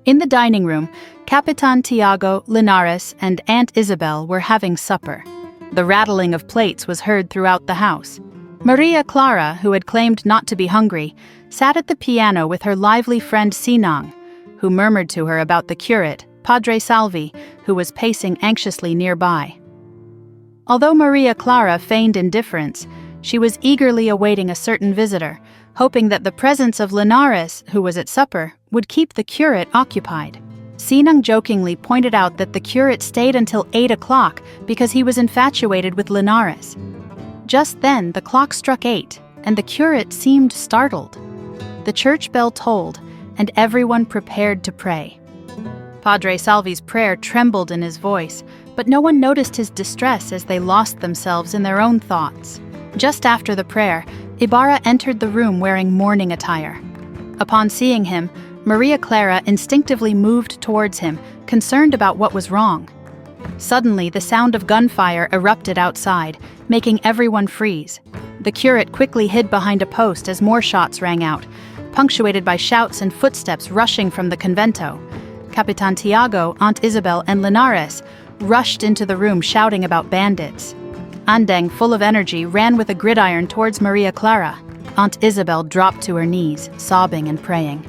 In the dining room, Capitan Tiago, Linares, and Aunt Isabel were having supper. The rattling of plates was heard throughout the house. Maria Clara, who had claimed not to be hungry, sat at the piano with her lively friend Sinang, who murmured to her about the curate, Padre Salvi, who was pacing anxiously nearby. Although Maria Clara feigned indifference, she was eagerly awaiting a certain visitor, hoping that the presence of Linares, who was at supper, would keep the curate occupied. Sinang jokingly pointed out that the curate stayed until 8 o'clock because he was infatuated with Linares. Just then, the clock struck 8, and the curate seemed startled. The church bell tolled, and everyone prepared to pray. Padre Salvi's prayer trembled in his voice, but no one noticed his distress as they lost themselves in their own thoughts. Just after the prayer, Ibarra entered the room wearing mourning attire. Upon seeing him, Maria Clara instinctively moved towards him, concerned about what was wrong. Suddenly, the sound of gunfire erupted outside, making everyone freeze. The curate quickly hid behind a post as more shots rang out, punctuated by shouts and footsteps rushing from the convento. Capitan Tiago, Aunt Isabel, and Linares rushed into the room shouting about bandits. Andeng, full of energy, ran with a gridiron towards Maria Clara. Aunt Isabel dropped to her knees, sobbing and praying.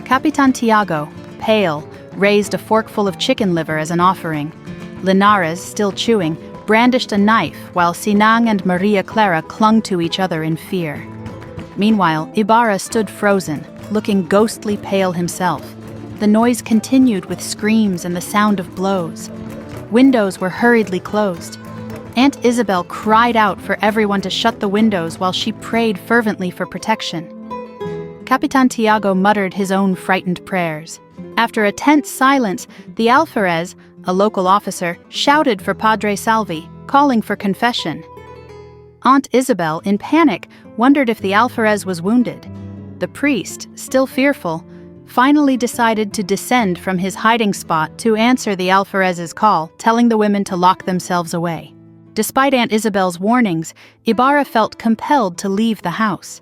Capitan Tiago, pale, raised a forkful of chicken liver as an offering. Linares, still chewing, brandished a knife, while Sinang and Maria Clara clung to each other in fear. Meanwhile, Ibarra stood frozen, looking ghostly pale himself. The noise continued with screams and the sound of blows. Windows were hurriedly closed. Aunt Isabel cried out for everyone to shut the windows while she prayed fervently for protection. Capitan Tiago muttered his own frightened prayers. After a tense silence, the alferez, a local officer, shouted for Padre Salvi, calling for confession. Aunt Isabel, in panic, wondered if the alferez was wounded. The priest, still fearful, finally decided to descend from his hiding spot to answer the alferez's call, telling the women to lock themselves away. Despite Aunt Isabel's warnings, Ibarra felt compelled to leave the house.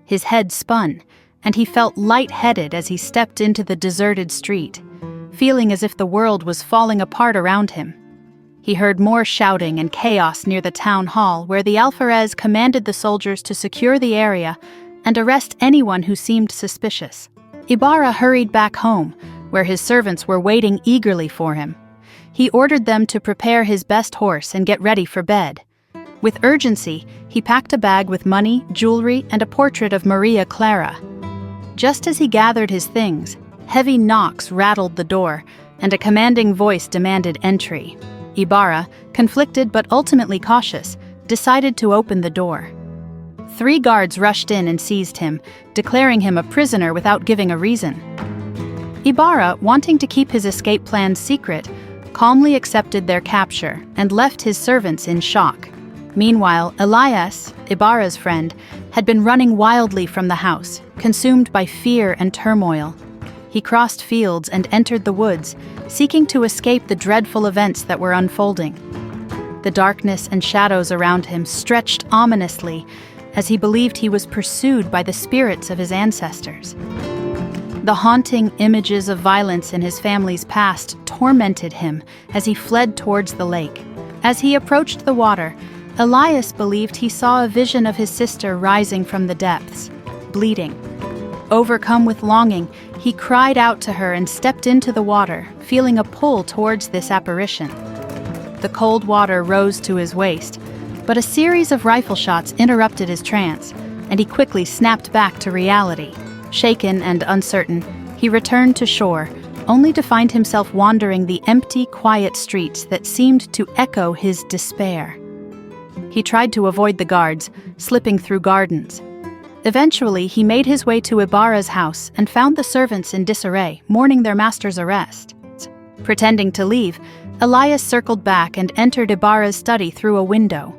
His head spun, and he felt lightheaded as he stepped into the deserted street, feeling as if the world was falling apart around him. He heard more shouting and chaos near the town hall, where the alferez commanded the soldiers to secure the area and arrest anyone who seemed suspicious. Ibarra hurried back home, where his servants were waiting eagerly for him. He ordered them to prepare his best horse and get ready for bed. With urgency, he packed a bag with money, jewelry, and a portrait of Maria Clara. Just as he gathered his things, heavy knocks rattled the door, and a commanding voice demanded entry. Ibarra, conflicted but ultimately cautious, decided to open the door. 3 guards rushed in and seized him, declaring him a prisoner without giving a reason. Ibarra, wanting to keep his escape plans secret, calmly accepted their capture and left his servants in shock. Meanwhile, Elias, Ibarra's friend, had been running wildly from the house, consumed by fear and turmoil. He crossed fields and entered the woods, seeking to escape the dreadful events that were unfolding. The darkness and shadows around him stretched ominously, as he believed he was pursued by the spirits of his ancestors. The haunting images of violence in his family's past tormented him as he fled towards the lake. As he approached the water, Elias believed he saw a vision of his sister rising from the depths, bleeding. Overcome with longing, he cried out to her and stepped into the water, feeling a pull towards this apparition. The cold water rose to his waist, but a series of rifle shots interrupted his trance, and he quickly snapped back to reality. Shaken and uncertain, he returned to shore, only to find himself wandering the empty, quiet streets that seemed to echo his despair. He tried to avoid the guards, slipping through gardens. Eventually, he made his way to Ibarra's house and found the servants in disarray, mourning their master's arrest. Pretending to leave, Elias circled back and entered Ibarra's study through a window.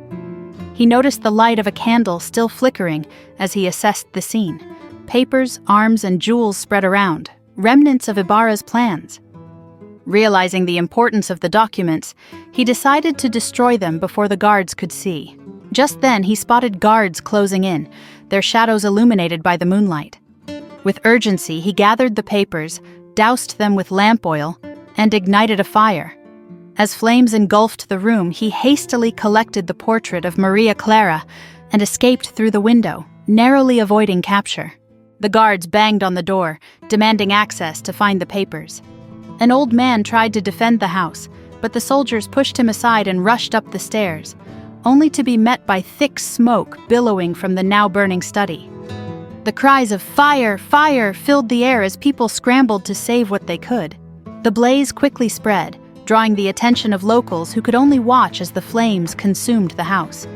He noticed the light of a candle still flickering as he assessed the scene. Papers, arms, and jewels spread around, remnants of Ibarra's plans. Realizing the importance of the documents, he decided to destroy them before the guards could see. Just then, he spotted guards closing in, their shadows illuminated by the moonlight. With urgency, he gathered the papers, doused them with lamp oil, and ignited a fire. As flames engulfed the room, he hastily collected the portrait of Maria Clara and escaped through the window, narrowly avoiding capture. The guards banged on the door, demanding access to find the papers. An old man tried to defend the house, but the soldiers pushed him aside and rushed up the stairs, only to be met by thick smoke billowing from the now-burning study. The cries of "Fire! Fire!" filled the air as people scrambled to save what they could. The blaze quickly spread, drawing the attention of locals who could only watch as the flames consumed the house.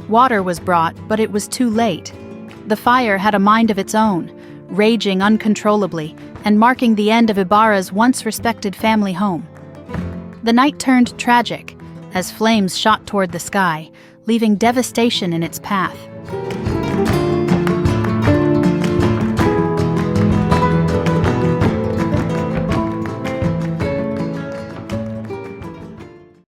Water was brought, but it was too late. The fire had a mind of its own, raging uncontrollably and marking the end of Ibarra's once-respected family home. The night turned tragic as flames shot toward the sky, leaving devastation in its path.